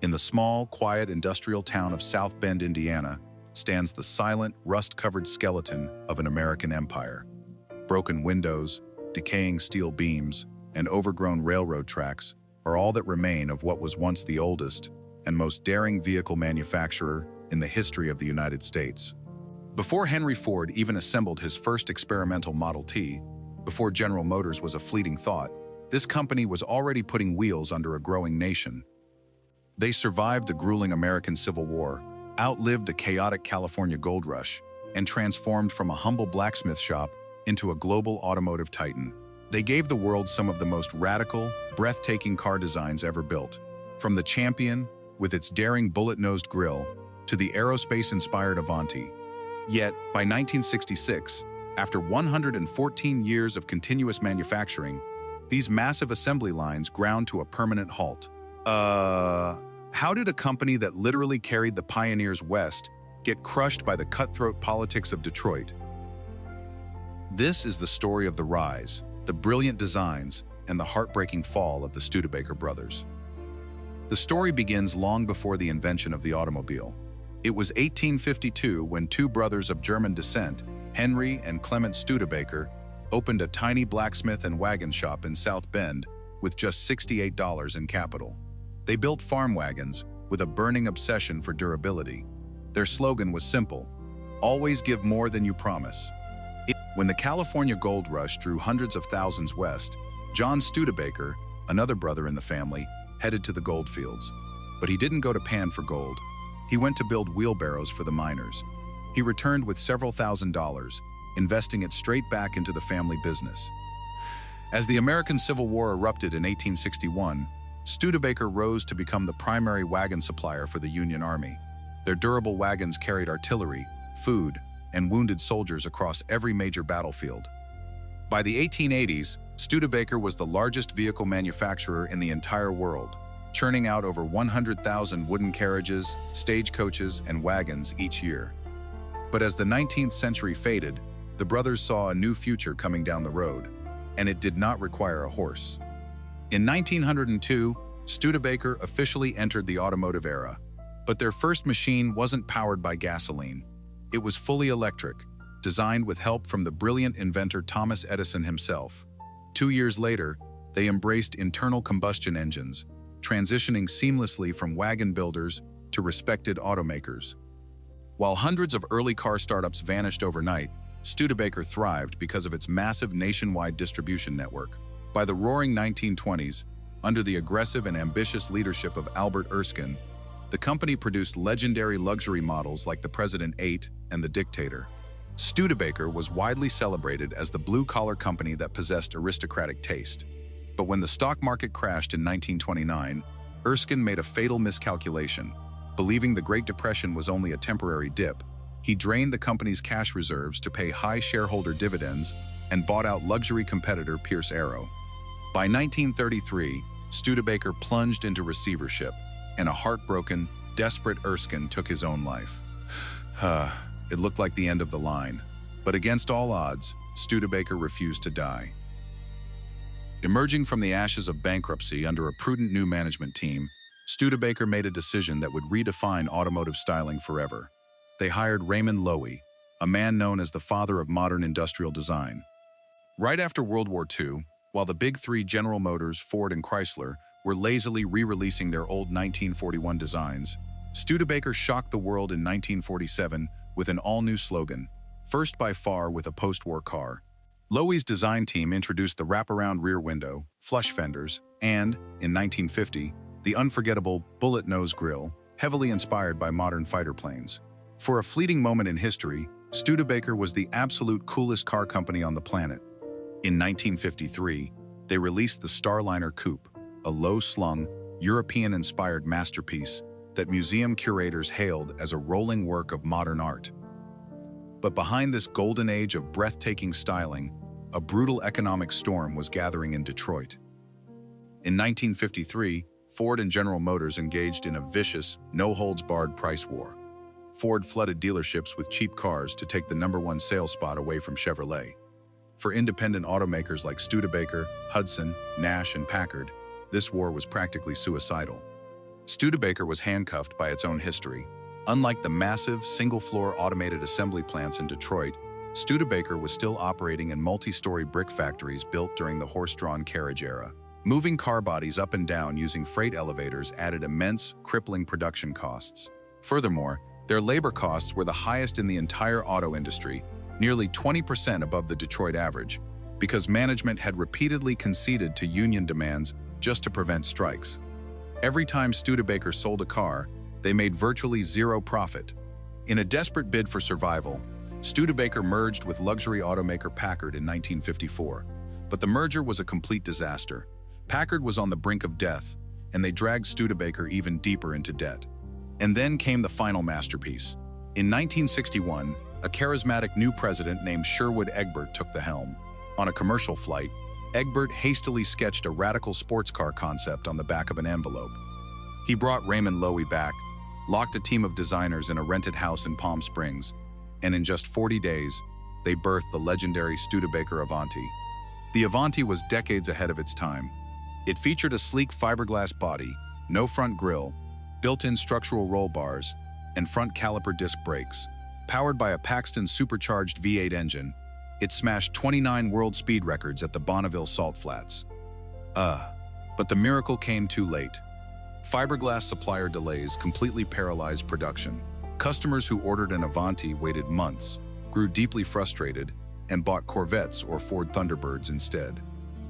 In the small, quiet industrial town of South Bend, Indiana, stands the silent, rust-covered skeleton of an American empire. Broken windows, decaying steel beams, and overgrown railroad tracks are all that remain of what was once the oldest and most daring vehicle manufacturer in the history of the United States. Before Henry Ford even assembled his first experimental Model T, before General Motors was a fleeting thought, this company was already putting wheels under a growing nation. They survived the grueling American Civil War, outlived the chaotic California gold rush, and transformed from a humble blacksmith shop into a global automotive titan. They gave the world some of the most radical, breathtaking car designs ever built, from the Champion, with its daring bullet-nosed grille, to the aerospace-inspired Avanti. Yet, by 1966, after 114 years of continuous manufacturing, these massive assembly lines ground to a permanent halt. How did a company that literally carried the pioneers west get crushed by the cutthroat politics of Detroit? This is the story of the rise, the brilliant designs, and the heartbreaking fall of the Studebaker brothers. The story begins long before the invention of the automobile. It was 1852 when two brothers of German descent, Henry and Clement Studebaker, opened a tiny blacksmith and wagon shop in South Bend with just $68 in capital. They built farm wagons with a burning obsession for durability. Their slogan was simple: always give more than you promise. When the California gold rush drew hundreds of thousands west, John Studebaker, another brother in the family, headed to the gold fields. But he didn't go to pan for gold. He went to build wheelbarrows for the miners. He returned with several $1,000s, investing it straight back into the family business. As the American Civil War erupted in 1861, Studebaker rose to become the primary wagon supplier for the Union Army. Their durable wagons carried artillery, food, and wounded soldiers across every major battlefield. By the 1880s, Studebaker was the largest vehicle manufacturer in the entire world, churning out over 100,000 wooden carriages, stagecoaches, and wagons each year. But as the 19th century faded, the brothers saw a new future coming down the road, and it did not require a horse. In 1902, Studebaker officially entered the automotive era, but their first machine wasn't powered by gasoline. It was fully electric, designed with help from the brilliant inventor Thomas Edison himself. 2 years later, they embraced internal combustion engines, transitioning seamlessly from wagon builders to respected automakers. While hundreds of early car startups vanished overnight, Studebaker thrived because of its massive nationwide distribution network. By the roaring 1920s, under the aggressive and ambitious leadership of Albert Erskine, the company produced legendary luxury models like the President 8 and the Dictator. Studebaker was widely celebrated as the blue-collar company that possessed aristocratic taste. But when the stock market crashed in 1929, Erskine made a fatal miscalculation. Believing the Great Depression was only a temporary dip, he drained the company's cash reserves to pay high shareholder dividends and bought out luxury competitor Pierce Arrow. By 1933, Studebaker plunged into receivership, and a heartbroken, desperate Erskine took his own life. It looked like the end of the line, but against all odds, Studebaker refused to die. Emerging from the ashes of bankruptcy under a prudent new management team, Studebaker made a decision that would redefine automotive styling forever. They hired Raymond Loewy, a man known as the father of modern industrial design. Right after World War II, while the big three General Motors, Ford, and Chrysler were lazily re-releasing their old 1941 designs, Studebaker shocked the world in 1947 with an all-new slogan, first by far with a post-war car. Loewy's design team introduced the wraparound rear window, flush fenders, and, in 1950, the unforgettable bullet nose grille, heavily inspired by modern fighter planes. For a fleeting moment in history, Studebaker was the absolute coolest car company on the planet. In 1953, they released the Starliner Coupe, a low-slung, European-inspired masterpiece that museum curators hailed as a rolling work of modern art. But behind this golden age of breathtaking styling, a brutal economic storm was gathering in Detroit. In 1953, Ford and General Motors engaged in a vicious, no-holds-barred price war. Ford flooded dealerships with cheap cars to take the #1 sales spot away from Chevrolet. For independent automakers like Studebaker, Hudson, Nash, and Packard, this war was practically suicidal. Studebaker was handcuffed by its own history. Unlike the massive, single-floor automated assembly plants in Detroit, Studebaker was still operating in multi-story brick factories built during the horse-drawn carriage era. Moving car bodies up and down using freight elevators added immense, crippling production costs. Furthermore, their labor costs were the highest in the entire auto industry, nearly 20% above the Detroit average, because management had repeatedly conceded to union demands just to prevent strikes. Every time Studebaker sold a car, they made virtually zero profit. In a desperate bid for survival, Studebaker merged with luxury automaker Packard in 1954, but the merger was a complete disaster. Packard was on the brink of death, and they dragged Studebaker even deeper into debt. And then came the final masterpiece. In 1961, a charismatic new president named Sherwood Egbert took the helm. On a commercial flight, Egbert hastily sketched a radical sports car concept on the back of an envelope. He brought Raymond Loewy back, locked a team of designers in a rented house in Palm Springs, and in just 40 days, they birthed the legendary Studebaker Avanti. The Avanti was decades ahead of its time. It featured a sleek fiberglass body, no front grille, built-in structural roll bars, and front caliper disc brakes. Powered by a Paxton supercharged V8 engine, it smashed 29 world speed records at the Bonneville Salt Flats. But the miracle came too late. Fiberglass supplier delays completely paralyzed production. Customers who ordered an Avanti waited months, grew deeply frustrated, and bought Corvettes or Ford Thunderbirds instead.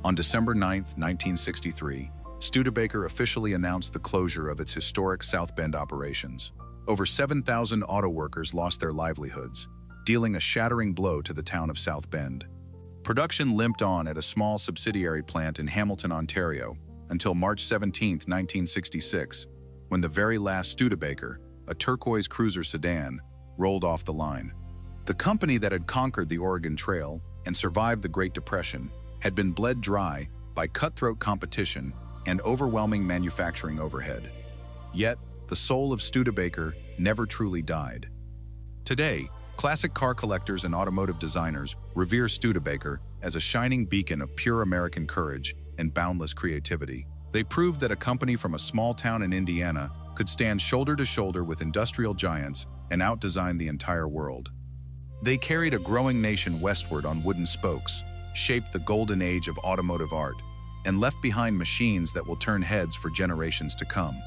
On December 9, 1963, Studebaker officially announced the closure of its historic South Bend operations. Over 7,000 auto workers lost their livelihoods, dealing a shattering blow to the town of South Bend. Production limped on at a small subsidiary plant in Hamilton, Ontario, until March 17, 1966, when the very last Studebaker, a turquoise cruiser sedan, rolled off the line. The company that had conquered the Oregon Trail and survived the Great Depression had been bled dry by cutthroat competition and overwhelming manufacturing overhead. Yet, the soul of Studebaker never truly died. Today, classic car collectors and automotive designers revere Studebaker as a shining beacon of pure American courage and boundless creativity. They proved that a company from a small town in Indiana could stand shoulder to shoulder with industrial giants and outdesign the entire world. They carried a growing nation westward on wooden spokes, shaped the golden age of automotive art, and left behind machines that will turn heads for generations to come.